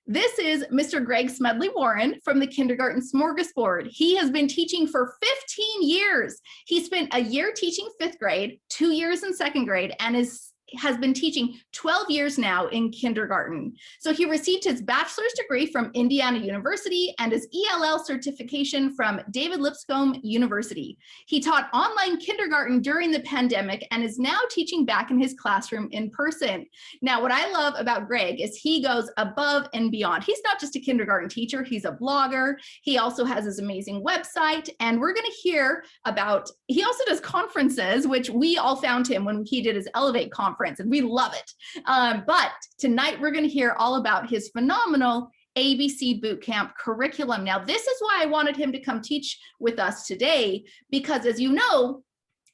This is Mr. Greg Smedley-Warren from the Kindergarten Smorgasbord. He has been teaching for 15 years. He spent a year teaching 5th grade, 2 years in 2nd grade, and has been teaching 12 years now in kindergarten. So he received his bachelor's degree from Indiana University and his ELL certification from David Lipscomb University. He taught online kindergarten during the pandemic and is now teaching back in his classroom in person. Now, what I love about Greg is he goes above and beyond. He's not just a kindergarten teacher, he's a blogger. He also has his amazing website, and we're going to hear about, he also does conferences, which we all found him when he did his Elevate conference, and we love it. But tonight we're going to hear all about his phenomenal ABC Bootcamp curriculum. Now, this is why I wanted him to come teach with us today, because as you know,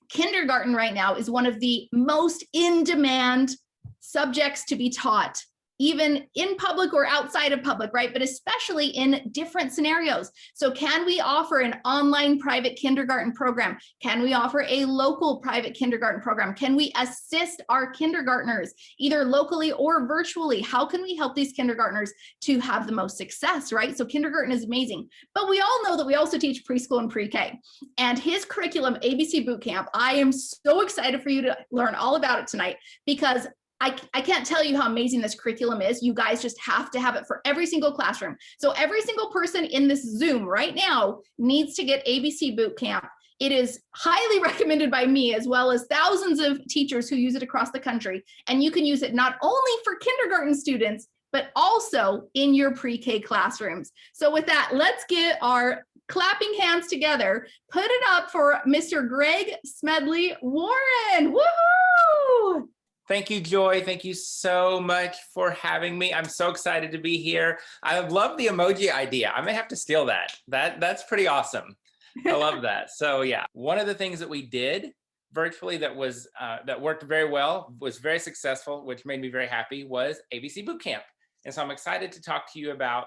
kindergarten right now is one of the most in-demand subjects to be taught, even in public or outside of public, right? But especially in different scenarios. So can we offer an online private kindergarten program? Can we offer a local private kindergarten program? Can we assist our kindergartners either locally or virtually? How can we help these kindergartners to have the most success, right? So kindergarten is amazing, but we all know that we also teach preschool and pre-K. And his curriculum, ABC Bootcamp, I am so excited for you to learn all about it tonight, because I can't tell you how amazing this curriculum is. You guys just have to have it for every single classroom. So every single person in this Zoom right now needs to get ABC Bootcamp. It is highly recommended by me, as well as thousands of teachers who use it across the country. And you can use it not only for kindergarten students, but also in your pre-K classrooms. So with that, let's get our clapping hands together. Put it up for Mr. Greg Smedley-Warren. Woohoo! Thank you, Joy. Thank you so much for having me. I'm so excited to be here. I love the emoji idea. I may have to steal that. That's pretty awesome. I love that. So yeah, one of the things that we did virtually that was that worked very well, was very successful, which made me very happy, was ABC Bootcamp. And so I'm excited to talk to you about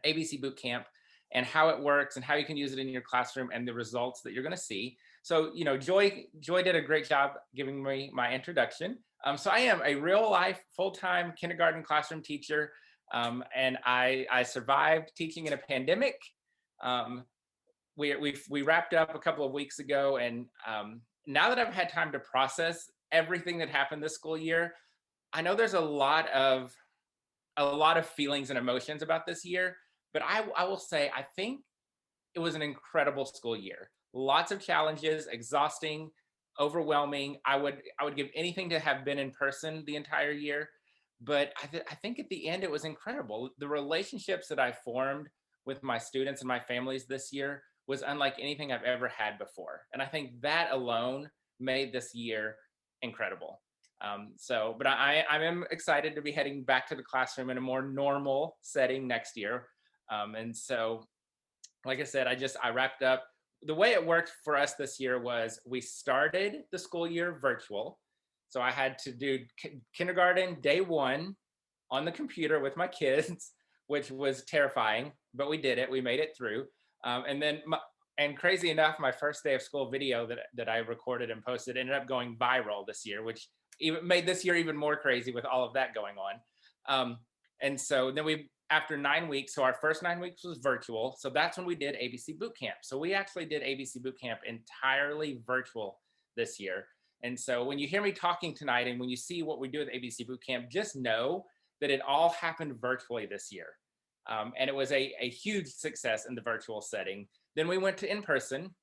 ABC Bootcamp and how it works and how you can use it in your classroom and the results that you're going to see. So, you know, Joy did a great job giving me my introduction. So I am a real life, full-time kindergarten classroom teacher. And I survived teaching in a pandemic. We wrapped up a couple of weeks ago. And now that I've had time to process everything that happened this school year, I know there's a lot of feelings and emotions about this year, but I will say, I think it was an incredible school year. Lots of challenges, exhausting, overwhelming. I would give anything to have been in person the entire year, but I think at the end it was incredible. The relationships that I formed with my students and my families this year was unlike anything I've ever had before. And I think that alone made this year incredible. But I am excited to be heading back to the classroom in a more normal setting next year. And so, like I said, I wrapped up. The way it worked for us this year was we started the school year virtual. So I had to do kindergarten day 1 on the computer with my kids, which was terrifying, but we did it. We made it through. And crazy enough, my first day of school video that I recorded and posted ended up going viral this year, which even made this year even more crazy with all of that going on. And so then after 9 weeks, so our first 9 weeks was virtual. So that's when we did ABC Bootcamp. So we actually did ABC Bootcamp entirely virtual this year. And so when you hear me talking tonight and when you see what we do with ABC Bootcamp, just know that it all happened virtually this year. And it was a huge success in the virtual setting. Then we went to in-person.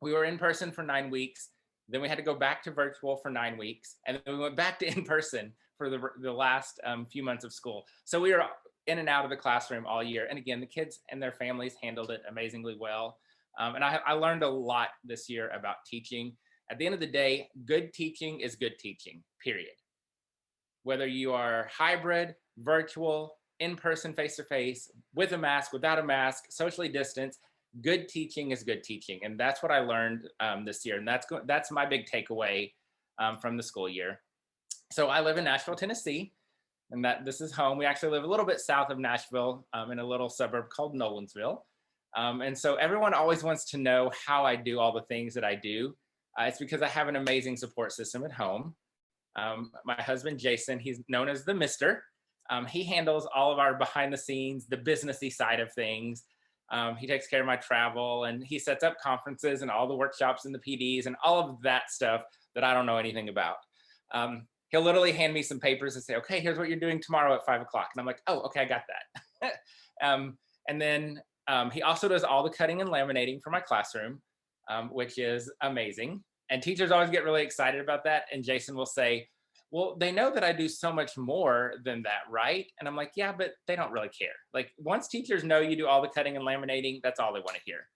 We were in person for 9 weeks. Then we had to go back to virtual for 9 weeks. And then we went back to in-person for the last few months of school. So we were in and out of the classroom all year. And again, the kids and their families handled it amazingly well. And I learned a lot this year about teaching. At the end of the day, good teaching is good teaching, period. Whether you are hybrid, virtual, in-person, face-to-face, with a mask, without a mask, socially distanced, good teaching is good teaching. And that's what I learned this year. And that's my big takeaway from the school year. So I live in Nashville, Tennessee. And this is home. We actually live a little bit south of Nashville in a little suburb called Nolensville. And so everyone always wants to know how I do all the things that I do. It's because I have an amazing support system at home. My husband, Jason, he's known as the Mister. He handles all of our behind the scenes, the businessy side of things. He takes care of my travel, and he sets up conferences and all the workshops and the PDs and all of that stuff that I don't know anything about. He'll literally hand me some papers and say, okay, here's what you're doing tomorrow at 5 o'clock. And I'm like, oh, okay, I got that. And then he also does all the cutting and laminating for my classroom, which is amazing. And teachers always get really excited about that. And Jason will say, well, they know that I do so much more than that, right? And I'm like, yeah, but they don't really care. Like once teachers know you do all the cutting and laminating, that's all they want to hear.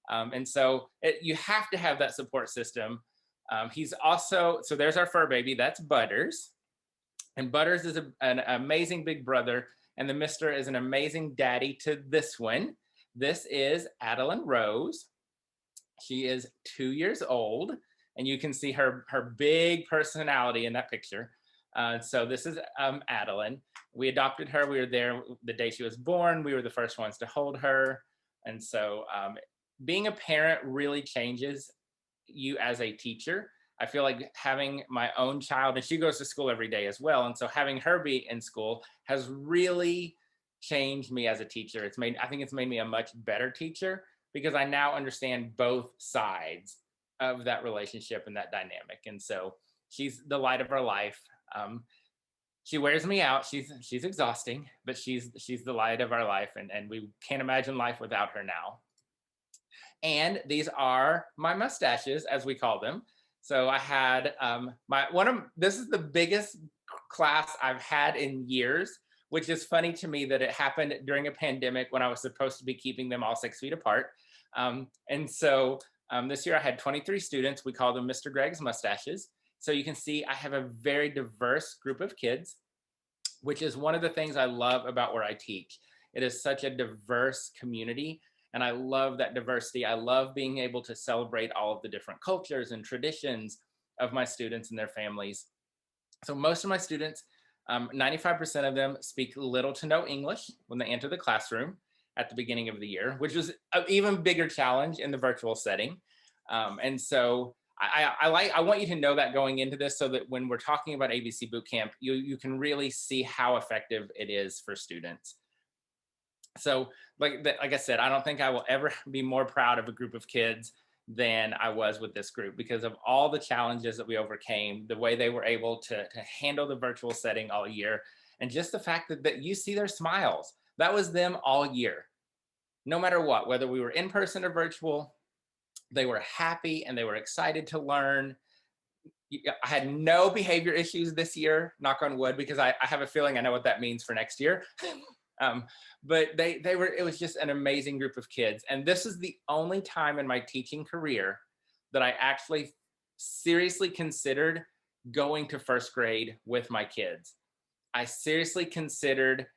And so you have to have that support system. He's also, so there's our fur baby, that's Butters. And Butters is an amazing big brother. And the Mister is an amazing daddy to this one. This is Adeline Rose. She is 2 years old. And you can see her big personality in that picture. So this is Adeline. We adopted her. We were there the day she was born. We were the first ones to hold her. And so being a parent really changes you as a teacher. I feel like having my own child, and she goes to school every day as well. And so having her be in school has really changed me as a teacher. I think it's made me a much better teacher because I now understand both sides of that relationship and that dynamic. And so she's the light of our life. She wears me out. She's exhausting, but she's the light of our life, and we can't imagine life without her now. And these are my mustaches, as we call them. So I had this is the biggest class I've had in years, which is funny to me that it happened during a pandemic when I was supposed to be keeping them all 6 feet apart. And so this year I had 23 students. We call them Mr. Greg's mustaches. So you can see I have a very diverse group of kids, which is one of the things I love about where I teach. It is such a diverse community, and I love that diversity. I love being able to celebrate all of the different cultures and traditions of my students and their families. So most of my students, 95% of them speak little to no English when they enter the classroom at the beginning of the year, which was an even bigger challenge in the virtual setting. And so I want you to know that going into this, so that when we're talking about ABC Bootcamp, you can really see how effective it is for students. So like I said, I don't think I will ever be more proud of a group of kids than I was with this group, because of all the challenges that we overcame, the way they were able to handle the virtual setting all year, and just the fact that you see their smiles. That was them all year. No matter what, whether we were in person or virtual, they were happy and they were excited to learn. I had no behavior issues this year, knock on wood, because I have a feeling I know what that means for next year. But it was just an amazing group of kids. And this is the only time in my teaching career that I actually seriously considered going to first grade with my kids. I seriously considered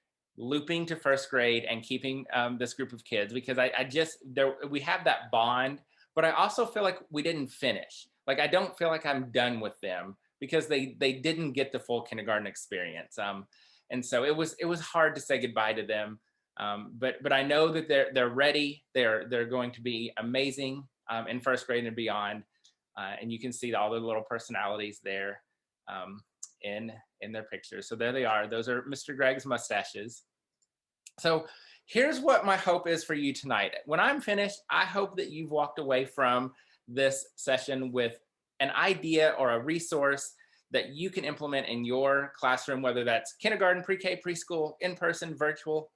looping to first grade and keeping this group of kids, because we have that bond, but I also feel like we didn't finish. Like I don't feel like I'm done with them, because they didn't get the full kindergarten experience. And so it was hard to say goodbye to them. But I know that they're ready. They're going to be amazing in first grade and beyond. And you can see all the little personalities there in their pictures. So there they are. Those are Mr. Greg's mustaches. So here's what my hope is for you tonight. When I'm finished, I hope that you've walked away from this session with an idea or a resource that you can implement in your classroom, whether that's kindergarten, pre-K, preschool, in-person, virtual,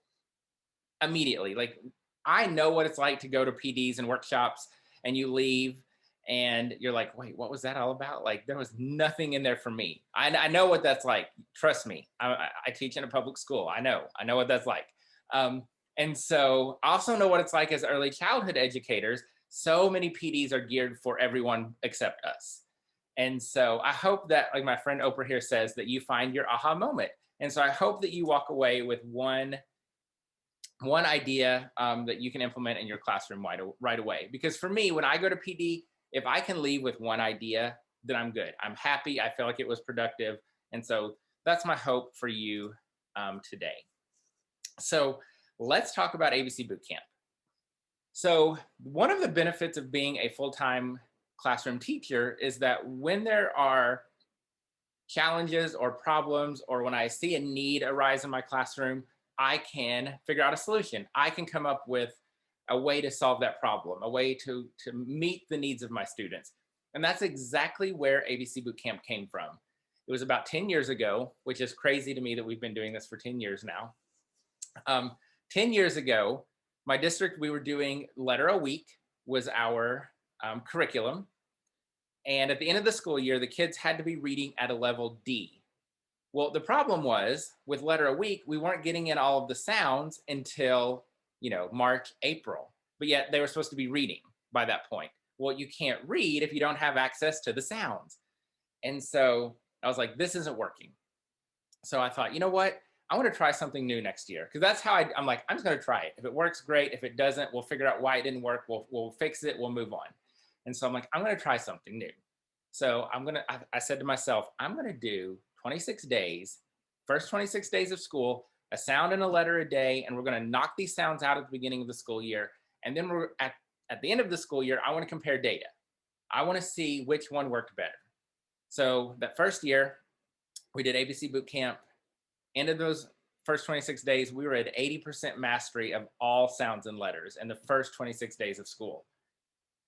immediately. Like I know what it's like to go to PDs and workshops and you leave and you're like, wait, what was that all about? Like there was nothing in there for me. I know what that's like. Trust me. I teach in a public school. I know what that's like. And so I also know what it's like as early childhood educators. So many PDs are geared for everyone except us. And so I hope that, like my friend Oprah here says, that you find your aha moment. And so I hope that you walk away with one idea that you can implement in your classroom right away. Because for me, when I go to PD, if I can leave with one idea, then I'm good. I'm happy. I feel like it was productive. And so that's my hope for you today. So let's talk about ABC Bootcamp. So one of the benefits of being a full-time classroom teacher is that when there are challenges or problems, or when I see a need arise in my classroom, I can figure out a solution. I can come up with a way to solve that problem, a way to meet the needs of my students. And that's exactly where ABC Bootcamp came from. It was about 10 years ago, which is crazy to me that we've been doing this for 10 years now. 10 years ago, my district, we were doing letter a week was our curriculum. And at the end of the school year, the kids had to be reading at a level D. Well, the problem was with letter a week, we weren't getting in all of the sounds until, March, April, but yet they were supposed to be reading by that point. Well, you can't read if you don't have access to the sounds. And so I was like, this isn't working. So I thought, you know what? I want to try something new next year. Because that's how I'm like, I'm just going to try it. If it works, great. If it doesn't, we'll figure out why it didn't work. We'll fix it. We'll move on. And so I'm like, I'm going to try something new. So I said to myself, I'm going to do 26 days, first 26 days of school, a sound and a letter a day. And we're going to knock these sounds out at the beginning of the school year. And then we're at the end of the school year, I want to compare data. I want to see which one worked better. So that first year, we did ABC Bootcamp. End of those first 26 days, we were at 80% mastery of all sounds and letters in the first 26 days of school.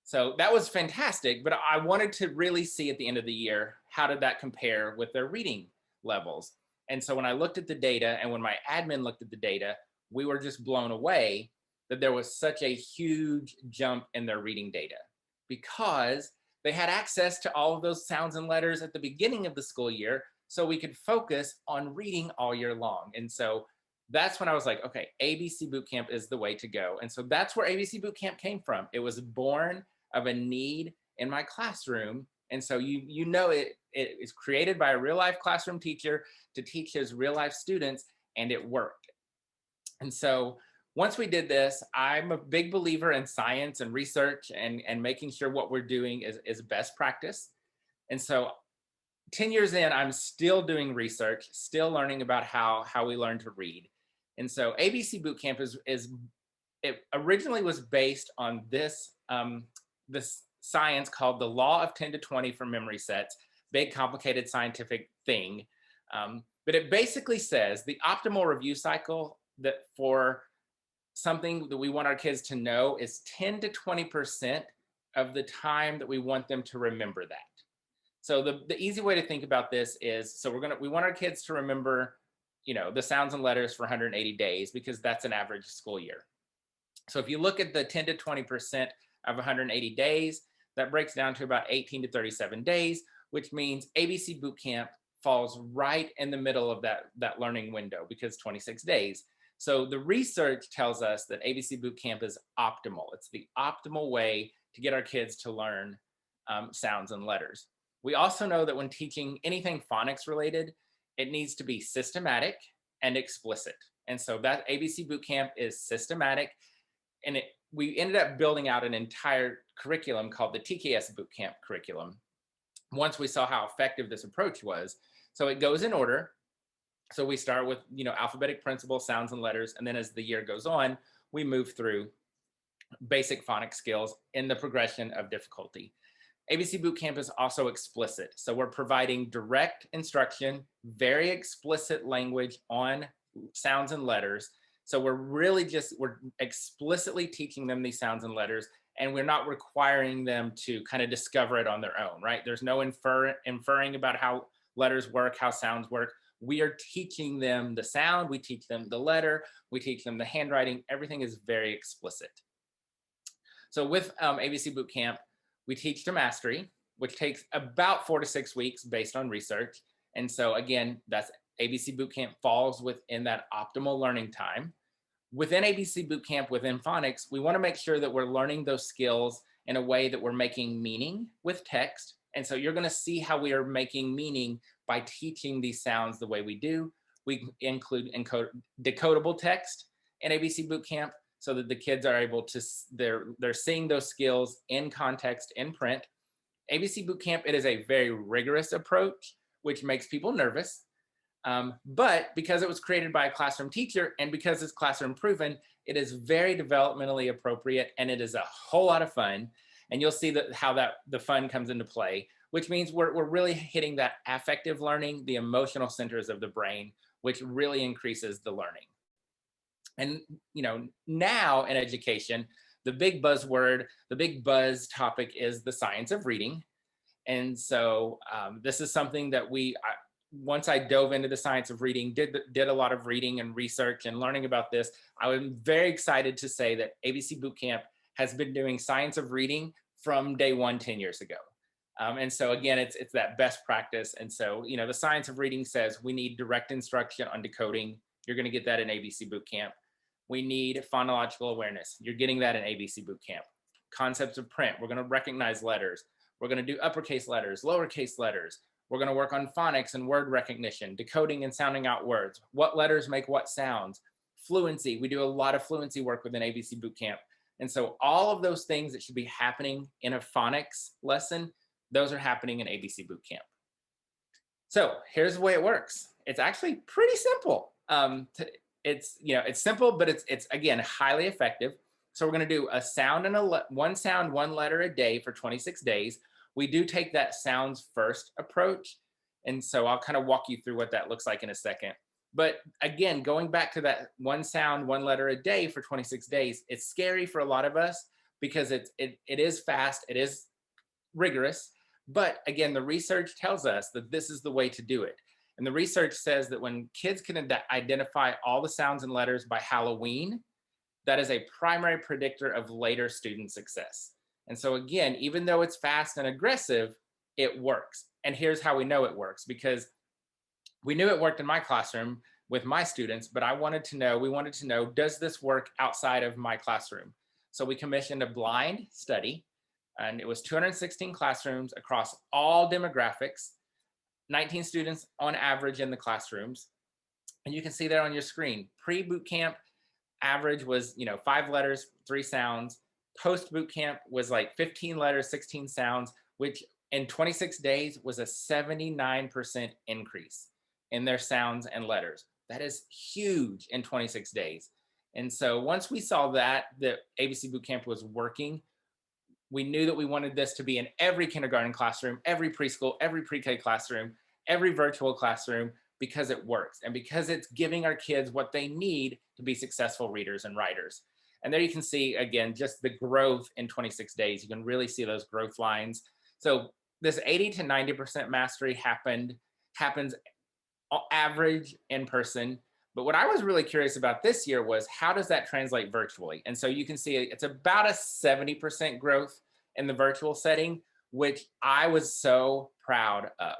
So that was fantastic, but I wanted to really see at the end of the year, how did that compare with their reading levels? And so when I looked at the data and when my admin looked at the data, we were just blown away that there was such a huge jump in their reading data because they had access to all of those sounds and letters at the beginning of the school year, so we could focus on reading all year long. And so that's when I was like, okay, ABC Bootcamp is the way to go. And so that's where ABC Bootcamp came from. It was born of a need in my classroom. And so it is created by a real life classroom teacher to teach his real life students, and it worked. And so once we did this, I'm a big believer in science and research and making sure what we're doing is best practice. And so 10 years in, I'm still doing research, still learning about how we learn to read. And so ABC Bootcamp it originally was based on this science called the law of 10 to 20 for memory sets, big complicated scientific thing. But it basically says the optimal review cycle that for something that we want our kids to know is 10 to 20% of the time that we want them to remember that. So the easy way to think about this is, so we want our kids to remember, the sounds and letters for 180 days because that's an average school year. So if you look at the 10 to 20% of 180 days, that breaks down to about 18 to 37 days, which means ABC Bootcamp falls right in the middle of that learning window because 26 days. So the research tells us that ABC Bootcamp is optimal. It's the optimal way to get our kids to learn sounds and letters. We also know that when teaching anything phonics related, it needs to be systematic and explicit. And so that ABC Bootcamp is systematic. And we ended up building out an entire curriculum called the TKS Bootcamp curriculum once we saw how effective this approach was. So it goes in order. So we start with, alphabetic principles, sounds and letters. And then as the year goes on, we move through basic phonics skills in the progression of difficulty. ABC Bootcamp is also explicit. So we're providing direct instruction, very explicit language on sounds and letters. So we're explicitly teaching them these sounds and letters, and we're not requiring them to kind of discover it on their own, right? There's no inferring about how letters work, how sounds work. We are teaching them the sound, we teach them the letter, we teach them the handwriting. Everything is very explicit. So with ABC Bootcamp, we teach to mastery, which takes about 4 to 6 weeks based on research. And so again, that's ABC Bootcamp falls within that optimal learning time. Within ABC Bootcamp, within phonics, we want to make sure that we're learning those skills in a way that we're making meaning with text. And so you're going to see how we are making meaning by teaching these sounds the way we do. We include decodable text in ABC Bootcamp so that the kids are able to, they're seeing those skills in context, in print. ABC Bootcamp, it is a very rigorous approach, which makes people nervous. But because it was created by a classroom teacher and because it's classroom proven, it is very developmentally appropriate and it is a whole lot of fun. And you'll see how the fun comes into play. which means we're really hitting that affective learning, the emotional centers of the brain, which really increases the learning. And now in education, the big buzzword, the big buzz topic is the science of reading. And so this is something that once I dove into the science of reading, did a lot of reading and research and learning about this, I was very excited to say that ABC Bootcamp has been doing science of reading from day one 10 years ago. And so again, it's that best practice. And so, the science of reading says we need direct instruction on decoding. You're going to get that in ABC Bootcamp. We need phonological awareness. You're getting that in ABC Bootcamp. Concepts of print. We're going to recognize letters. We're going to do uppercase letters, lowercase letters. We're going to work on phonics and word recognition, decoding and sounding out words. What letters make what sounds? Fluency. We do a lot of fluency work within ABC Bootcamp. And so all of those things that should be happening in a phonics lesson, those are happening in ABC Bootcamp. So here's the way it works. It's actually pretty simple. It's simple, but it's again, highly effective. So we're going to do a sound and one sound, one letter a day for 26 days. We do take that sounds first approach. And so I'll kind of walk you through what that looks like in a second. But again, going back to that one sound, one letter a day for 26 days, it's scary for a lot of us because it is fast, it is rigorous. But again, the research tells us that this is the way to do it. And the research says that when kids can identify all the sounds and letters by Halloween, that is a primary predictor of later student success. And so again, even though it's fast and aggressive, it works. And here's how we know it works, because we knew it worked in my classroom with my students, but we wanted to know, does this work outside of my classroom? So we commissioned a blind study, and it was 216 classrooms across all demographics, 19 students on average in the classrooms. And you can see there on your screen, pre-bootcamp average was 5 letters, 3 sounds. Post-bootcamp was like 15 letters, 16 sounds, which in 26 days was a 79% increase in their sounds and letters. That is huge in 26 days. And so once we saw that ABC Bootcamp was working, we knew that we wanted this to be in every kindergarten classroom, every preschool, every pre-K classroom, every virtual classroom, because it works and because it's giving our kids what they need to be successful readers and writers. And there you can see, again, just the growth in 26 days. You can really see those growth lines. So this 80 to 90% mastery happens average in person. But what I was really curious about this year was, how does that translate virtually? And so you can see it's about a 70% growth in the virtual setting, which I was so proud of.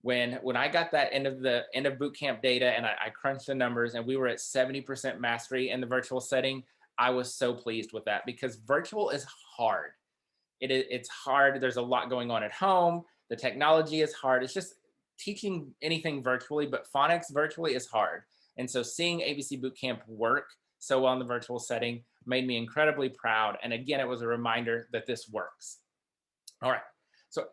When I got that end of bootcamp data and I crunched the numbers and we were at 70% mastery in the virtual setting, I was so pleased with that, because virtual is hard. It's hard. There's a lot going on at home. The technology is hard. It's just teaching anything virtually, but phonics virtually is hard. And so seeing ABC Bootcamp work so well in the virtual setting made me incredibly proud. And again, it was a reminder that this works. All right. So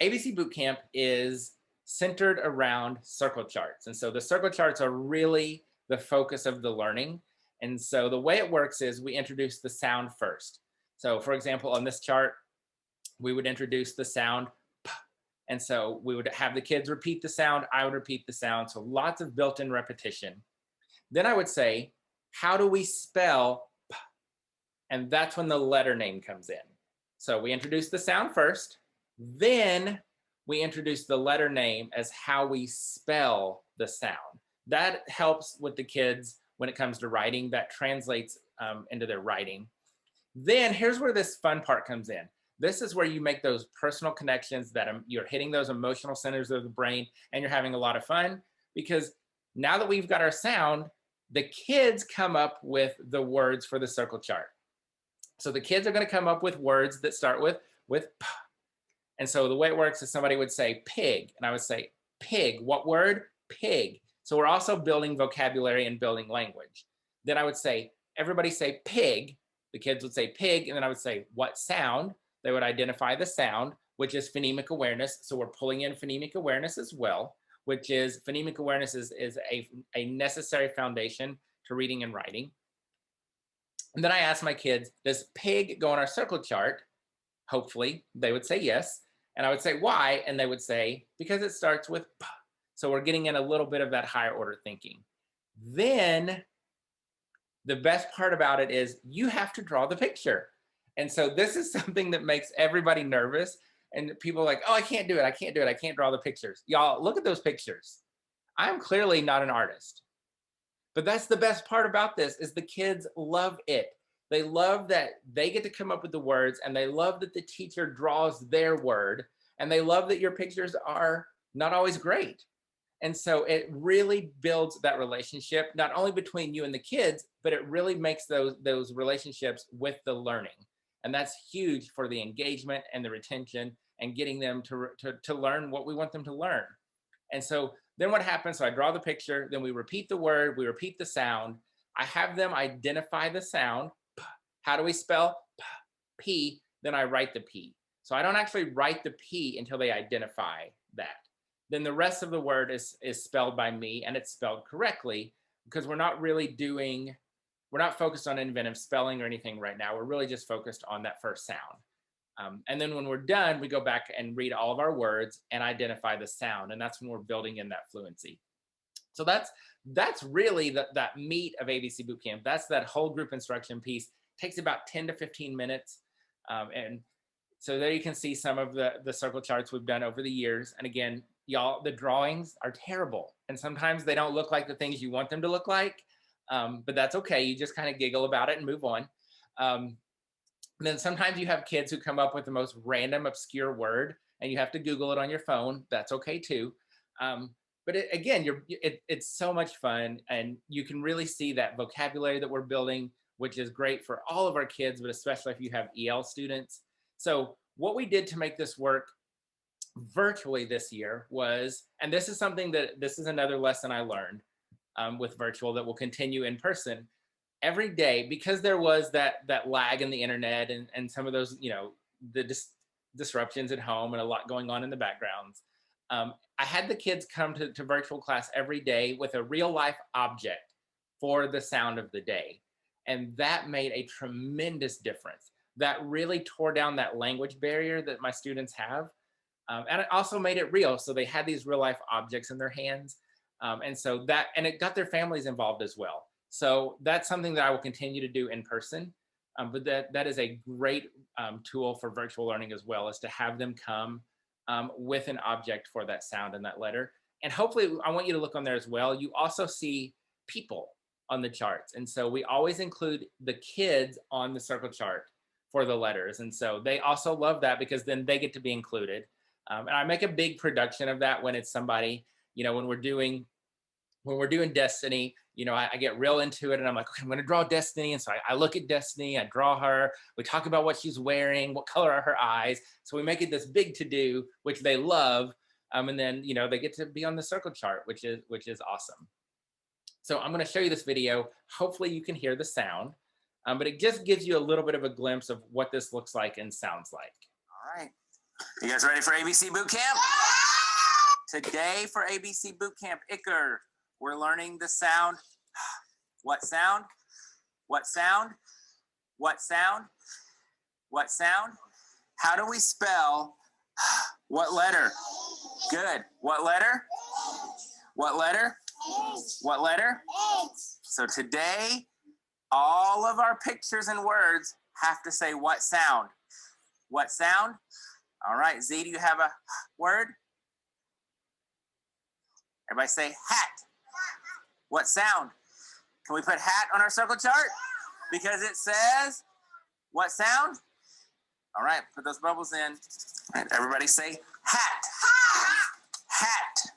ABC Bootcamp is centered around circle charts. And so the circle charts are really the focus of the learning. And so the way it works is we introduce the sound first. So for example, on this chart, we would introduce the sound P. And so we would have the kids repeat the sound, I would repeat the sound. So lots of built-in repetition. Then I would say, how do we spell P? And that's when the letter name comes in. So we introduce the sound first, then we introduce the letter name as how we spell the sound. That helps with the kids when it comes to writing. That translates into their writing. Then here's where this fun part comes in. This is where you make those personal connections, that you're hitting those emotional centers of the brain, and you're having a lot of fun, because now that we've got our sound, the kids come up with the words for the circle chart. So the kids are going to come up with words that start with P. And so the way it works is somebody would say pig, and I would say pig. What word? Pig. So we're also building vocabulary and building language. Then I would say, everybody say pig. The kids would say pig, and then I would say, what sound? They would identify the sound, which is phonemic awareness. So we're pulling in phonemic awareness as well, which is phonemic awareness is a necessary foundation to reading and writing. And then I asked my kids, does pig go on our circle chart? Hopefully they would say yes. And I would say, why? And they would say, because it starts with P. So we're getting in a little bit of that higher order thinking. Then the best part about it is you have to draw the picture. And so this is something that makes everybody nervous. And people are like, oh, I can't do it. I can't do it. I can't draw the pictures. Y'all, look at those pictures. I'm clearly not an artist. But that's the best part about this is the kids love it. They love that they get to come up with the words, and they love that the teacher draws their word, and they love that your pictures are not always great. And so it really builds that relationship, not only between you and the kids, but it really makes those relationships with the learning. And that's huge for the engagement and the retention and getting them to learn what we want them to learn. And so then what happens? So I draw the picture, then we repeat the word, we repeat the sound. I have them identify the sound. How do we spell P? Then I write the P. So I don't actually write the P until they identify that. Then the rest of the word is spelled by me, and it's spelled correctly, because we're not focused on inventive spelling or anything right now. We're really just focused on that first sound. And then when we're done, we go back and read all of our words and identify the sound. And that's when we're building in that fluency. So that's really that meat of ABC Bootcamp. That's that whole group instruction piece. It takes about 10 to 15 minutes. And so there you can see some of the circle charts we've done over the years. And again, y'all, the drawings are terrible. And sometimes they don't look like the things you want them to look like. But that's okay. You just kind of giggle about it and move on. And then sometimes you have kids who come up with the most random, obscure word, and you have to Google it on your phone. That's okay too. But it's so much fun, and you can really see that vocabulary that we're building, which is great for all of our kids, but especially if you have EL students. So what we did to make this work virtually this year was, and this is another lesson I learned with virtual that will continue in person. Every day, because there was that lag in the internet and some of those, the disruptions at home and a lot going on in the backgrounds, I had the kids come to virtual class every day with a real life object for the sound of the day. And that made a tremendous difference. That really tore down that language barrier that my students have. And it also made it real. So they had these real life objects in their hands. And it got their families involved as well. So that's something that I will continue to do in person, but that is a great tool for virtual learning as well, is to have them come with an object for that sound and that letter. And hopefully, I want you to look on there as well. You also see people on the charts. And so we always include the kids on the circle chart for the letters. And so they also love that, because then they get to be included. And I make a big production of that when it's somebody, when we're doing Destiny, I get real into it, and I'm like, okay, I'm going to draw Destiny. And so I look at Destiny, I draw her, we talk about what she's wearing, what color are her eyes. So we make it this big to-do, which they love. And then, they get to be on the circle chart, which is awesome. So I'm going to show you this video. Hopefully you can hear the sound, but it just gives you a little bit of a glimpse of what this looks like and sounds like. All right. You guys ready for ABC Bootcamp? Today for ABC Bootcamp, Icker, we're learning the sound. What sound? What sound? What sound? What sound? How do we spell what letter? Good. What letter? What letter? What letter? So today, all of our pictures and words have to say what sound? What sound? All right, Z, do you have a word? Everybody say hat. What sound? Can we put hat on our circle chart? Because it says, what sound? All right, put those bubbles in. All right, everybody say hat. Hat.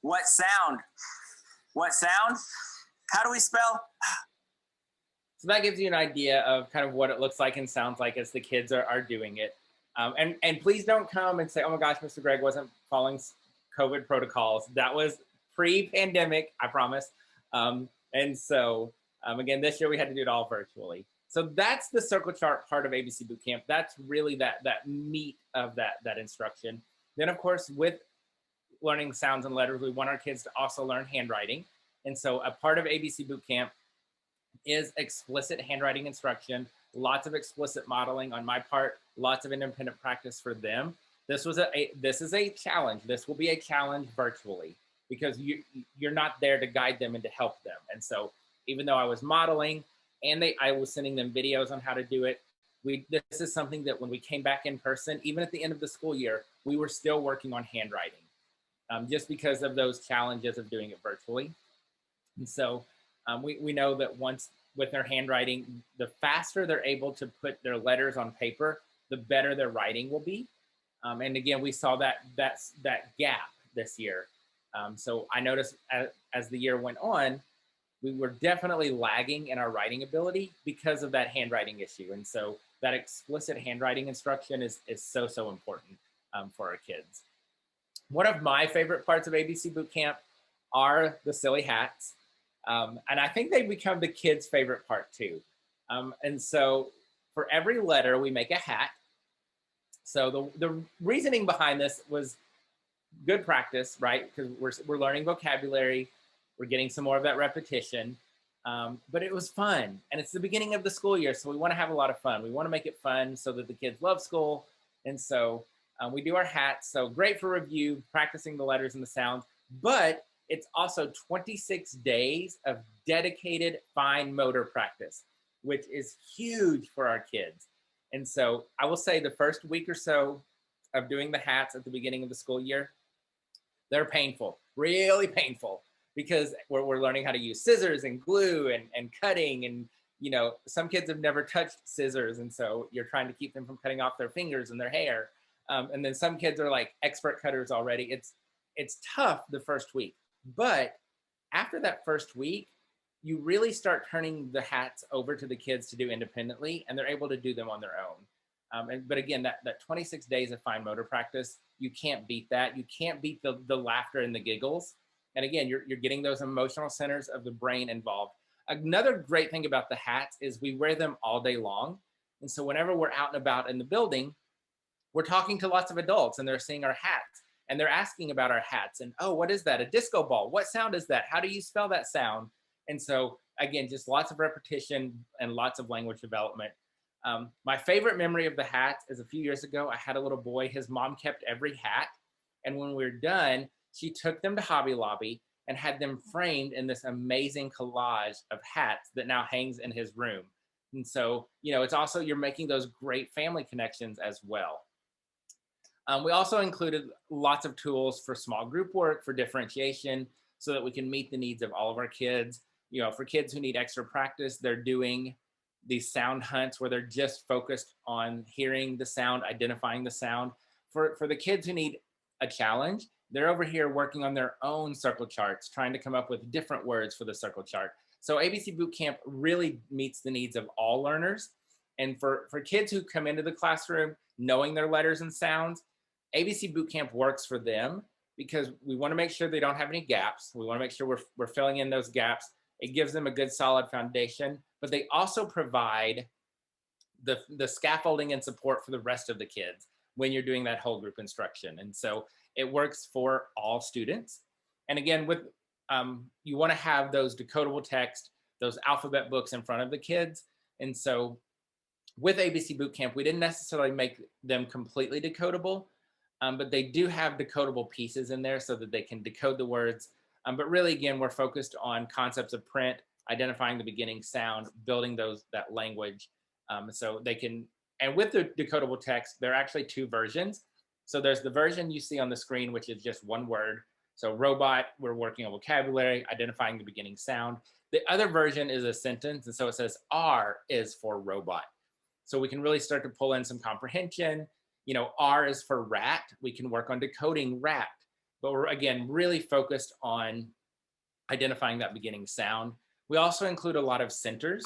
What sound? What sound? How do we spell? So that gives you an idea of kind of what it looks like and sounds like as the kids are doing it. And please don't come and say, oh my gosh, Mr. Greg wasn't following COVID protocols. That was pre-pandemic, I promise. And so again, this year we had to do it all virtually. So that's the circle chart part of ABC Bootcamp. That's really that meat of that instruction. Then of course, with learning sounds and letters, we want our kids to also learn handwriting. And so a part of ABC Bootcamp is explicit handwriting instruction, lots of explicit modeling on my part, lots of independent practice for them. this is a challenge. This will be a challenge virtually because you're not there to guide them and to help them. And so even though I was modeling and I was sending them videos on how to do it, this is something that when we came back in person, even at the end of the school year, we were still working on handwriting, just because of those challenges of doing it virtually. And so we know that once with their handwriting, the faster they're able to put their letters on paper, the better their writing will be. And again, we saw that gap this year. So I noticed as the year went on, we were definitely lagging in our writing ability because of that handwriting issue. And so that explicit handwriting instruction is so important for our kids. One of my favorite parts of ABC Bootcamp are the silly hats. And I think they become the kids' favorite part too. And so for every letter, we make a hat. So the reasoning behind this was good practice, right? Because we're learning vocabulary, we're getting some more of that repetition, but it was fun. And it's the beginning of the school year, so we want to have a lot of fun. We want to make it fun so that the kids love school. And so we do our hats. So great for review, practicing the letters and the sounds, but it's also 26 days of dedicated fine motor practice, which is huge for our kids. And so I will say the first week or so of doing the hats at the beginning of the school year, they're painful, really painful, because we're learning how to use scissors and glue and cutting. And, you know, some kids have never touched scissors. And so you're trying to keep them from cutting off their fingers and their hair. And then some kids are like expert cutters already. It's tough the first week. But after that first week, you really start turning the hats over to the kids to do independently, and they're able to do them on their own. But again, that 26 days of fine motor practice, you can't beat that. You can't beat the laughter and the giggles. And again, you're getting those emotional centers of the brain involved. Another great thing about the hats is we wear them all day long. And so whenever we're out and about in the building, we're talking to lots of adults and they're seeing our hats and they're asking about our hats. And, oh, what is that? A disco ball. What sound is that? How do you spell that sound? And so again, just lots of repetition and lots of language development. My favorite memory of the hats is a few years ago, I had a little boy, his mom kept every hat. And when we were done, she took them to Hobby Lobby and had them framed in this amazing collage of hats that now hangs in his room. And so, you know, it's also, you're making those great family connections as well. We also included lots of tools for small group work, for differentiation, so that we can meet the needs of all of our kids. You know, for kids who need extra practice, they're doing these sound hunts where they're just focused on hearing the sound, identifying the sound. For the kids who need a challenge, they're over here working on their own circle charts, trying to come up with different words for the circle chart. So ABC Bootcamp really meets the needs of all learners. And for kids who come into the classroom knowing their letters and sounds, ABC Bootcamp works for them because we want to make sure they don't have any gaps. We want to make sure we're filling in those gaps. It gives them a good solid foundation, but they also provide the scaffolding and support for the rest of the kids when you're doing that whole group instruction. And so it works for all students. And again, with you want to have those decodable text, those alphabet books in front of the kids. And so with ABC Bootcamp, we didn't necessarily make them completely decodable, but they do have decodable pieces in there so that they can decode the words. But really, again, we're focused on concepts of print, identifying the beginning sound, building that language. So they can, and with the decodable text, there are actually two versions. So there's the version you see on the screen, which is just one word. So robot, we're working on vocabulary, identifying the beginning sound. The other version is a sentence. And so it says R is for robot. So we can really start to pull in some comprehension. You know, R is for rat. We can work on decoding rat. But we're, again, really focused on identifying that beginning sound. We also include a lot of centers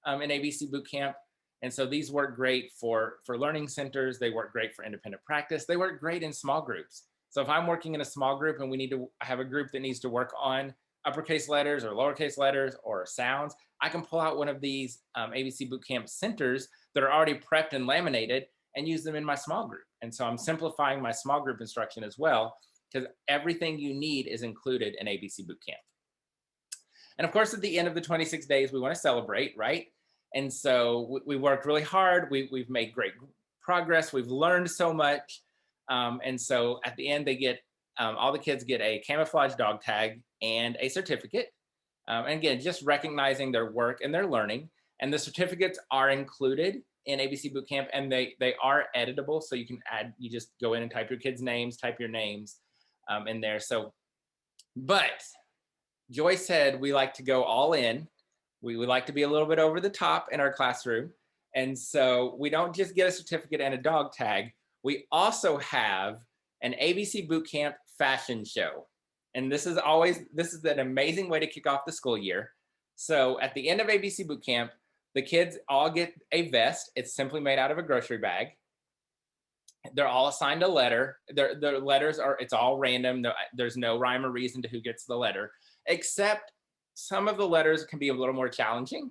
in ABC Bootcamp. And so these work great for learning centers. They work great for independent practice. They work great in small groups. So if I'm working in a small group and we need to have a group that needs to work on uppercase letters or lowercase letters or sounds, I can pull out one of these ABC Bootcamp centers that are already prepped and laminated and use them in my small group. And so I'm simplifying my small group instruction as well, because everything you need is included in ABC Bootcamp. And of course, at the end of the 26 days, we want to celebrate, right? And so we worked really hard. We've made great progress. We've learned so much. And so at the end, they get, all the kids get a camouflage dog tag and a certificate. And again, just recognizing their work and their learning. And the certificates are included in ABC Bootcamp, and they are editable. So you can add, you just go in and type your kids' names, type your names in there. So, but Joy said we like to go all in. We would like to be a little bit over the top in our classroom. And so we don't just get a certificate and a dog tag. We also have an ABC Bootcamp fashion show. And this is an amazing way to kick off the school year. So at the end of ABC Bootcamp, the kids all get a vest. It's simply made out of a grocery bag. They're all assigned a letter. Their letters are, it's all random. There's no rhyme or reason to who gets the letter, except some of the letters can be a little more challenging.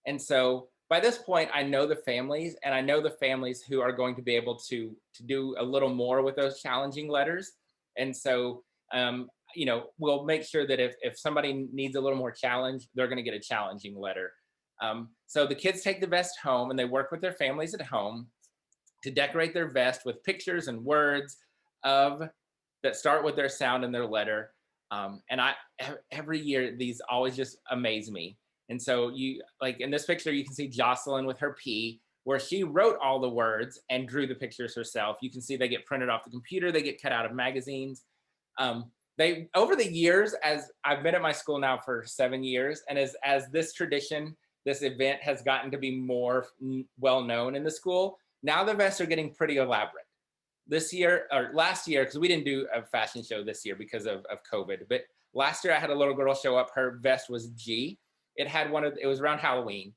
And so by this point, I know the families, and I know the families who are going to be able to do a little more with those challenging letters. And so, you know, we'll make sure that if somebody needs a little more challenge, they're going to get a challenging letter. So the kids take the vest home and they work with their families at home to decorate their vest with pictures and words that start with their sound and their letter. And every year, these always just amaze me. And so you, like in this picture, you can see Jocelyn with her P, where she wrote all the words and drew the pictures herself. You can see they get printed off the computer, they get cut out of magazines. They, over the years, as I've been at my school now for 7 years, and as this tradition, this event has gotten to be more well known in the school, now the vests are getting pretty elaborate. This year, or last year, because we didn't do a fashion show this year because of COVID, but last year I had a little girl show up, her vest was G. It had it was around Halloween.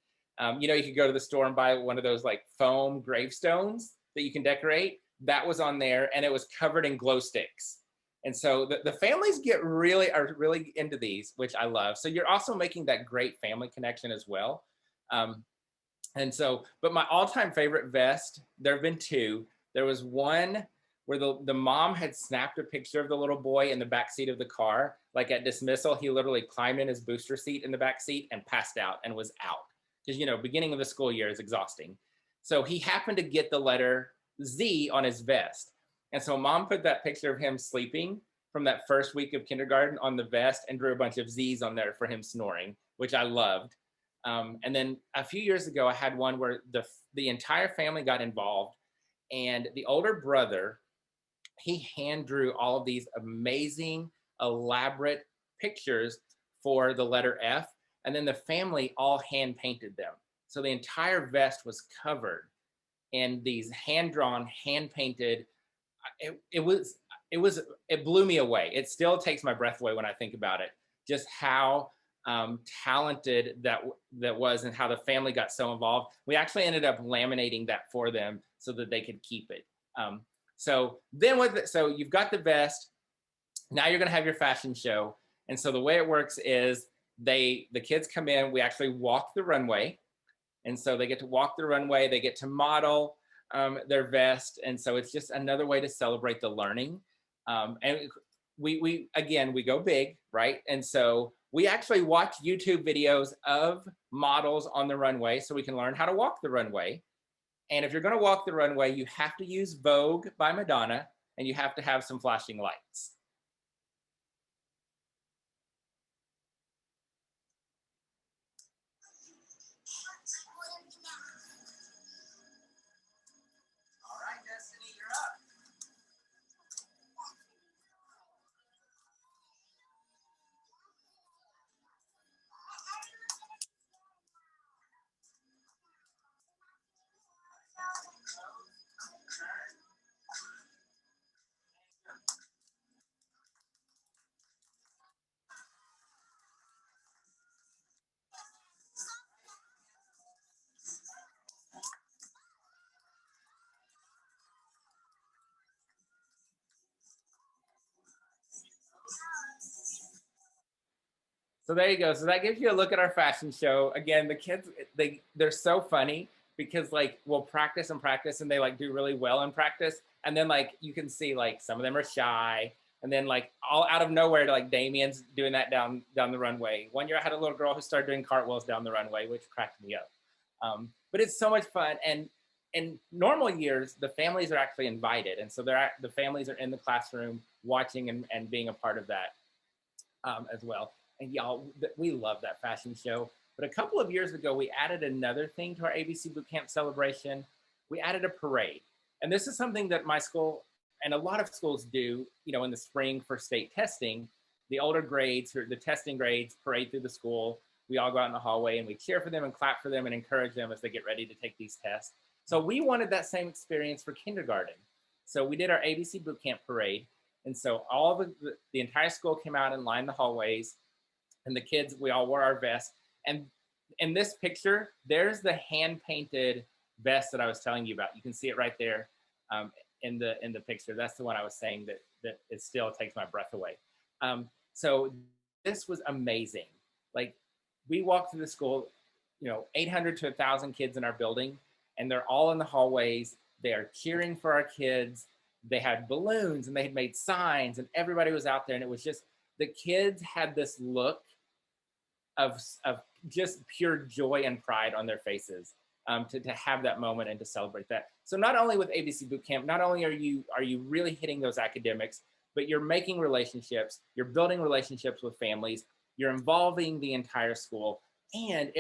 You know, you could go to the store and buy one of those like foam gravestones that you can decorate. That was on there, and it was covered in glow sticks. And so the families are really into these, which I love. So you're also making that great family connection as well. And so, but my all-time favorite vest, there have been two. There was one where the mom had snapped a picture of the little boy in the back seat of the car. Like at dismissal, he literally climbed in his booster seat in the back seat and passed out and was out. Because, you know, beginning of the school year is exhausting. So he happened to get the letter Z on his vest. And so mom put that picture of him sleeping from that first week of kindergarten on the vest and drew a bunch of Z's on there for him snoring, which I loved. And then a few years ago, I had one where the entire family got involved, and the older brother, he hand drew all of these amazing, elaborate pictures for the letter F, and then the family all hand painted them. So the entire vest was covered in these hand-drawn, hand-painted. It blew me away. It still takes my breath away when I think about it, just how talented that was and how the family got so involved. We actually ended up laminating that for them so that they could keep it. So you've got the vest, now you're gonna have your fashion show. And so the way it works is the kids come in, we actually walk the runway. And so they get to walk the runway, they get to model their vest. And so it's just another way to celebrate the learning. And we go big, right? And so we actually watch YouTube videos of models on the runway so we can learn how to walk the runway. And if you're going to walk the runway, you have to use Vogue by Madonna, and you have to have some flashing lights. All right, Destiny, you're up. So there you go. So that gives you a look at our fashion show. Again, the kids, they're so funny because like we'll practice and practice and they like do really well in practice. And then like you can see like some of them are shy. And then like all out of nowhere, like Damien's doing that down the runway. One year I had a little girl who started doing cartwheels down the runway, which cracked me up. But it's so much fun. And in normal years, the families are actually invited. And so the families are in the classroom watching and being a part of that as well. And y'all, we love that fashion show. But a couple of years ago, we added another thing to our ABC Bootcamp celebration. We added a parade. And this is something that my school and a lot of schools do, in the spring for state testing. The older grades, or the testing grades, parade through the school. We all go out in the hallway and we cheer for them and clap for them and encourage them as they get ready to take these tests. So we wanted that same experience for kindergarten. So we did our ABC Bootcamp Parade. And so all the entire school came out and lined the hallways, and the kids, we all wore our vests. And in this picture, there's the hand-painted vest that I was telling you about. You can see it right there in the picture. That's the one I was saying that it still takes my breath away. So this was amazing. Like, we walked through the school, 800 to 1,000 kids in our building, and they're all in the hallways. They are cheering for our kids. They had balloons and they had made signs, and everybody was out there. And it was just, the kids had this look of just pure joy and pride on their faces to have that moment and to celebrate that. So not only with ABC Bootcamp, not only are you really hitting those academics, but you're making relationships, you're building relationships with families, you're involving the entire school. And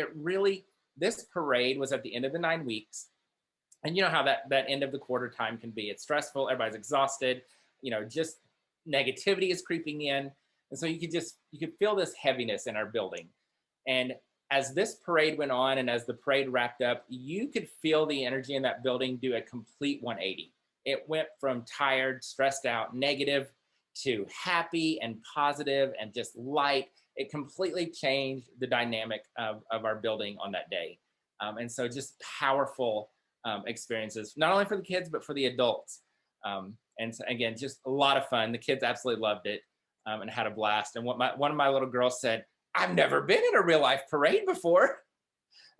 this parade was at the end of the 9 weeks. And you know how that end of the quarter time can be. It's stressful, everybody's exhausted, just negativity is creeping in. And so you could feel this heaviness in our building. And as this parade went on and as the parade wrapped up, you could feel the energy in that building do a complete 180. It went from tired, stressed out, negative to happy and positive and just light. It completely changed the dynamic of our building on that day. And so just powerful experiences, not only for the kids, but for the adults. And so, again, just a lot of fun. The kids absolutely loved it and had a blast. And one of my little girls said, "I've never been in a real life parade before."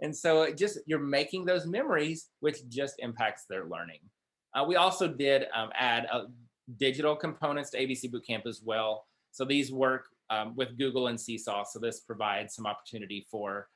And so you're making those memories, which just impacts their learning. We also did add digital components to ABC Bootcamp as well. So these work with Google and Seesaw. So this provides some opportunity for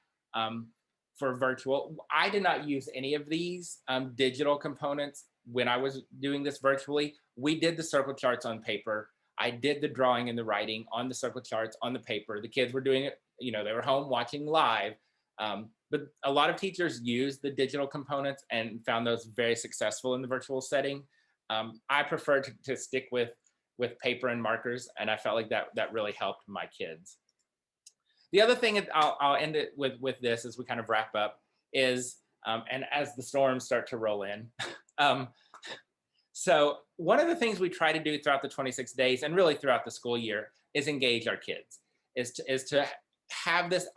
virtual. I did not use any of these digital components when I was doing this virtually. We did the circle charts on paper. I did the drawing and the writing on the circle charts on the paper. The kids were doing it, they were home watching live. But a lot of teachers used the digital components and found those very successful in the virtual setting. I prefer to stick with paper and markers, and I felt like that really helped my kids. The other thing I'll end it with this as we kind of wrap up is, and as the storms start to roll in, so one of the things we try to do throughout the 26 days and really throughout the school year is engage our kids, is to have this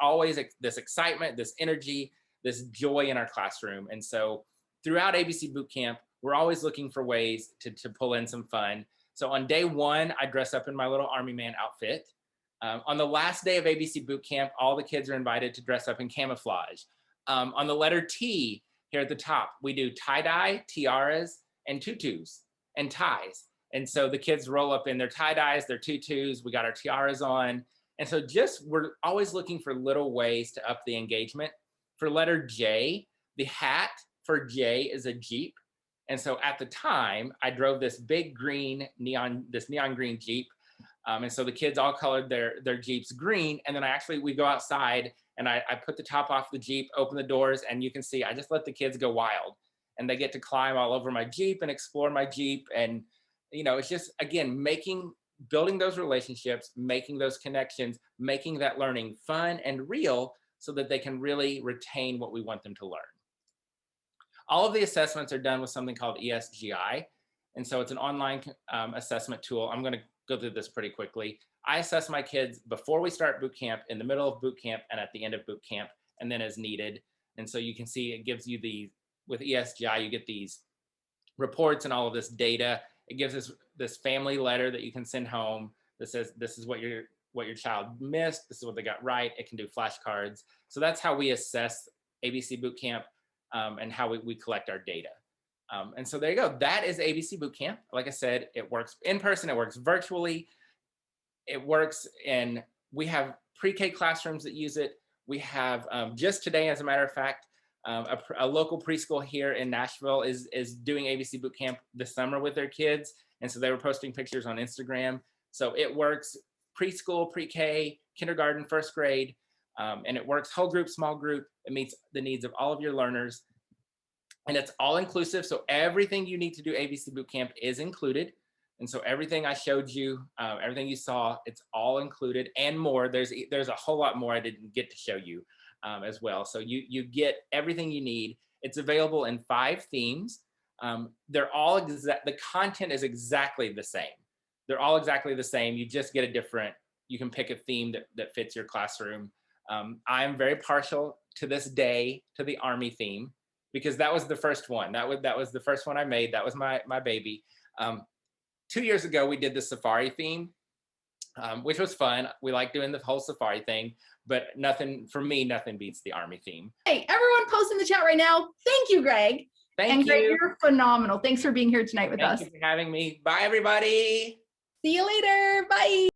excitement, this energy, this joy in our classroom. And so throughout ABC Bootcamp, we're always looking for ways to pull in some fun. So on day 1, I dress up in my little Army Man outfit. On the last day of ABC Bootcamp, all the kids are invited to dress up in camouflage. On the letter T here at the top, we do tie-dye, tiaras, and tutus and ties. And so the kids roll up in their tie-dyes, their tutus, we got our tiaras on. And so we're always looking for little ways to up the engagement. For letter J, the hat for J is a Jeep. And so at the time, I drove this big neon green Jeep. And so the kids all colored their Jeeps green. And then we go outside and I put the top off the Jeep, open the doors, and you can see I just let the kids go wild. And they get to climb all over my Jeep and explore my Jeep. And, it's just, again, building those relationships, making those connections, making that learning fun and real so that they can really retain what we want them to learn. All of the assessments are done with something called ESGI. And so it's an online assessment tool. I'm going to go through this pretty quickly. I assess my kids before we start boot camp, in the middle of boot camp, and at the end of boot camp, and then as needed. And so you can see it gives you with ESGI, you get these reports and all of this data. It gives us this family letter that you can send home that says, this is what your child missed, this is what they got right. It can do flashcards. So that's how we assess ABC Bootcamp and how we collect our data. And so there you go. That is ABC Bootcamp. Like I said, it works in person, it works virtually. It works we have pre-K classrooms that use it. We have just today, as a matter of fact, A local preschool here in Nashville is doing ABC Bootcamp this summer with their kids. And so they were posting pictures on Instagram. So it works preschool, pre-K, kindergarten, first grade, and it works whole group, small group. It meets the needs of all of your learners. And it's all inclusive. So everything you need to do ABC Bootcamp is included. And so everything I showed you, everything you saw, it's all included and more. There's a whole lot more I didn't get to show you as well. So you get everything you need. It's available in 5 themes. They're all the content is exactly the same. They're all exactly the same. You just get you can pick a theme that fits your classroom. I'm very partial to this day to the Army theme, because that was the first one. That was the first one I made. That was my baby. 2 years ago, we did the safari theme, which was fun. We like doing the whole safari thing, but nothing beats the Army theme. Hey, everyone post in the chat right now. Thank you, Greg. Thank you. Greg, you're phenomenal. Thanks for being here tonight with us. Thank you for having me. Bye, everybody. See you later. Bye.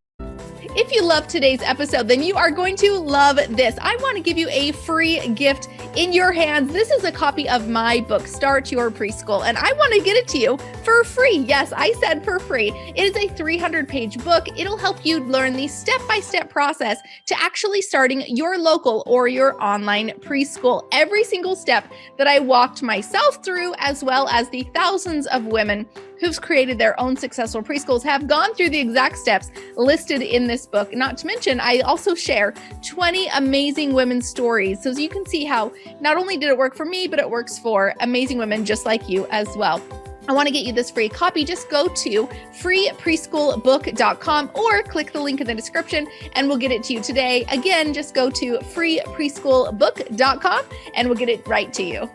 If you loved today's episode, then you are going to love this. I want to give you a free gift in your hands. This is a copy of my book, Start Your Preschool, and I want to get it to you for free. Yes, I said for free. It is a 300-page book. It'll help you learn the step-by-step process to actually starting your local or your online preschool. Every single step that I walked myself through, as well as the thousands of women who've created their own successful preschools, have gone through the exact steps listed in this book. Not to mention, I also share 20 amazing women's stories. So you can see how not only did it work for me, but it works for amazing women just like you as well. I want to get you this free copy. Just go to freepreschoolbook.com or click the link in the description and we'll get it to you today. Again, just go to freepreschoolbook.com and we'll get it right to you.